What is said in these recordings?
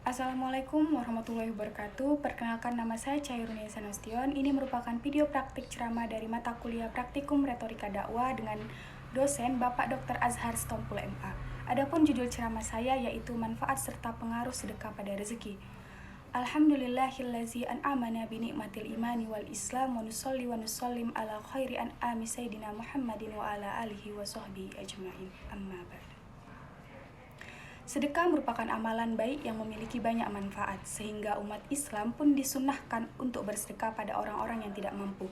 Assalamualaikum warahmatullahi wabarakatuh. Perkenalkan, nama saya Cairuni Sanustion. Ini merupakan video praktik ceramah dari mata kuliah Praktikum Retorika Dakwah dengan dosen Bapak Dr. Azhar Sitompul MA. Adapun judul ceramah saya yaitu manfaat serta pengaruh sedekah pada rezeki. Alhamdulillahillazi an'amana bi ni'matil imani wal islam wa nusalli wa nusallim ala khairi an'ami sayyidina Muhammadin wa ala alihi wa sahbihi ajma'in. Amma ba'd. Sedekah merupakan amalan baik yang memiliki banyak manfaat, sehingga umat Islam pun disunnahkan untuk bersedekah pada orang-orang yang tidak mampu.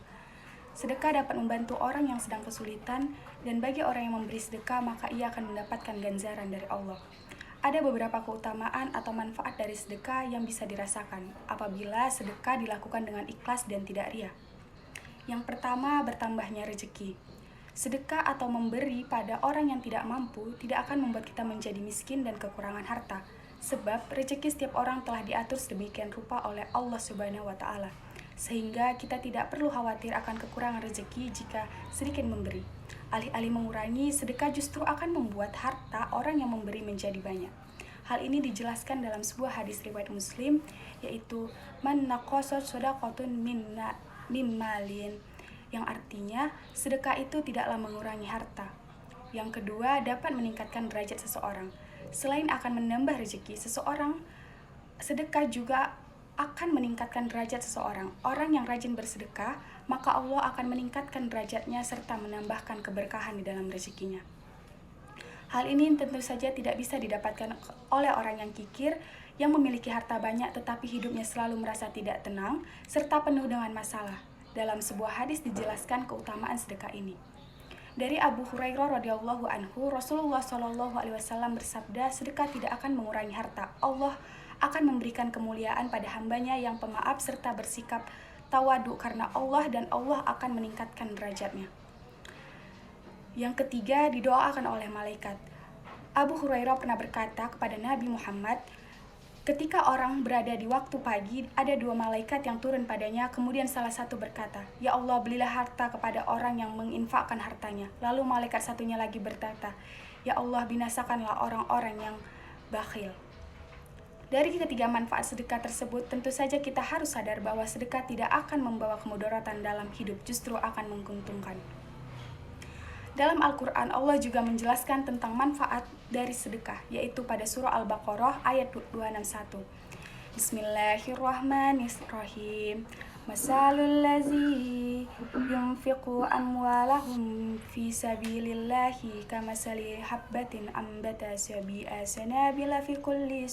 Sedekah dapat membantu orang yang sedang kesulitan, dan bagi orang yang memberi sedekah, maka ia akan mendapatkan ganjaran dari Allah. Ada beberapa keutamaan atau manfaat dari sedekah yang bisa dirasakan apabila sedekah dilakukan dengan ikhlas dan tidak riya. Yang pertama, bertambahnya rezeki. Sedekah atau memberi pada orang yang tidak mampu tidak akan membuat kita menjadi miskin dan kekurangan harta, sebab rezeki setiap orang telah diatur sedemikian rupa oleh Allah Subhanahu wa Ta'ala, sehingga kita tidak perlu khawatir akan kekurangan rezeki jika sedikit memberi. Alih-alih mengurangi, sedekah justru akan membuat harta orang yang memberi menjadi banyak. Hal ini dijelaskan dalam sebuah hadis riwayat Muslim, yaitu man naqasa shadaqatun min malin, yang artinya sedekah itu tidaklah mengurangi harta. Yang kedua, dapat meningkatkan derajat seseorang. Selain akan menambah rezeki seseorang, sedekah juga akan meningkatkan derajat seseorang. Orang yang rajin bersedekah, maka Allah akan meningkatkan derajatnya serta menambahkan keberkahan di dalam rezekinya. Hal ini tentu saja tidak bisa didapatkan oleh orang yang kikir, yang memiliki harta banyak tetapi hidupnya selalu merasa tidak tenang serta penuh dengan masalah. Dalam sebuah hadis dijelaskan keutamaan sedekah ini. Dari Abu Hurairah radhiyallahu anhu, Rasulullah shallallahu alaihi wasallam bersabda, sedekah tidak akan mengurangi harta. Allah akan memberikan kemuliaan pada hambanya yang pemaaf serta bersikap tawadu karena Allah, dan Allah akan meningkatkan derajatnya. Yang ketiga, didoakan oleh malaikat. Abu Hurairah pernah berkata kepada Nabi Muhammad, ketika orang berada di waktu pagi, ada dua malaikat yang turun padanya, kemudian salah satu berkata, "Ya Allah, berilah harta kepada orang yang menginfakkan hartanya." Lalu malaikat satunya lagi berkata, "Ya Allah, binasakanlah orang-orang yang bakhil." Dari ketiga manfaat sedekah tersebut, tentu saja kita harus sadar bahwa sedekah tidak akan membawa kemudaratan dalam hidup, justru akan menguntungkan. Dalam Al-Quran, Allah juga menjelaskan tentang manfaat dari sedekah, yaitu pada surah Al-Baqarah ayat 261. Bismillahirrahmanirrahim. Masalul lazi yunfiqu amwalahum fi sabilillahi kamasali habbatin ambata sabi'a sanabila fi kulli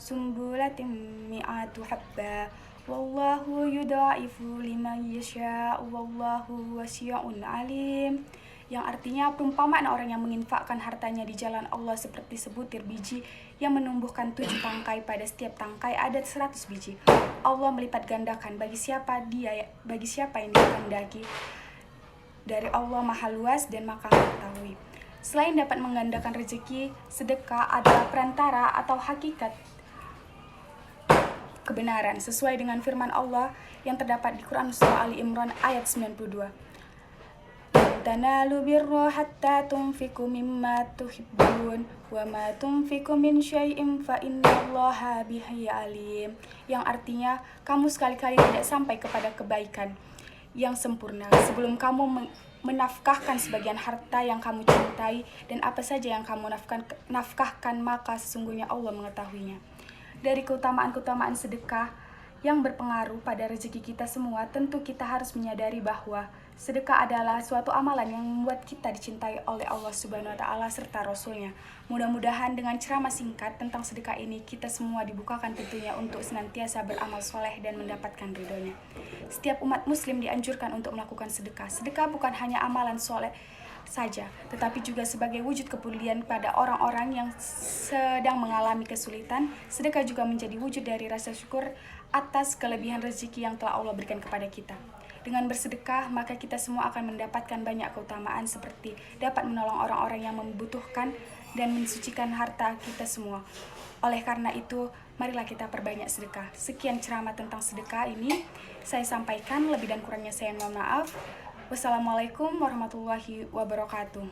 sumbulatin mi'atu habba. Wallahu yudha'ifu liman yasha'u wallahu wasi'un alim. Yang artinya perumpamaan orang yang menginfakkan hartanya di jalan Allah seperti sebutir biji yang menumbuhkan 7 tangkai, pada setiap tangkai ada 100 biji. Allah melipat gandakan bagi siapa yang dikehendaki. Dari Allah Maha Luas dan Maha Mengetahui. Selain dapat menggandakan rezeki, sedekah adalah perantara atau hakikat kebenaran sesuai dengan firman Allah yang terdapat di Quran surah Ali Imran ayat 92. Tanalu birra hatta tunfiqu mimma tuhibbun wa ma tunfiqu min syai'in fa innallaha bihi alim. Yang artinya, kamu sekali-kali tidak sampai kepada kebaikan yang sempurna sebelum kamu menafkahkan sebagian harta yang kamu cintai, dan apa saja yang kamu nafkahkan maka sesungguhnya Allah mengetahuinya. Dari keutamaan-keutamaan sedekah yang berpengaruh pada rezeki kita semua, tentu kita harus menyadari bahwa sedekah adalah suatu amalan yang membuat kita dicintai oleh Allah Subhanahu wa Ta'ala serta Rasul-Nya. Mudah-mudahan dengan ceramah singkat tentang sedekah ini, kita semua dibukakan tentunya untuk senantiasa beramal soleh dan mendapatkan ridhonya. Setiap umat muslim dianjurkan untuk melakukan sedekah. Sedekah bukan hanya amalan soleh saja, tetapi juga sebagai wujud kepedulian pada orang-orang yang sedang mengalami kesulitan. Sedekah juga menjadi wujud dari rasa syukur atas kelebihan rezeki yang telah Allah berikan kepada kita. Dengan bersedekah, maka kita semua akan mendapatkan banyak keutamaan seperti dapat menolong orang-orang yang membutuhkan dan mensucikan harta kita semua. Oleh karena itu, marilah kita perbanyak sedekah. Sekian ceramah tentang sedekah ini saya sampaikan, lebih dan kurangnya saya mohon maaf. Wassalamualaikum warahmatullahi wabarakatuh.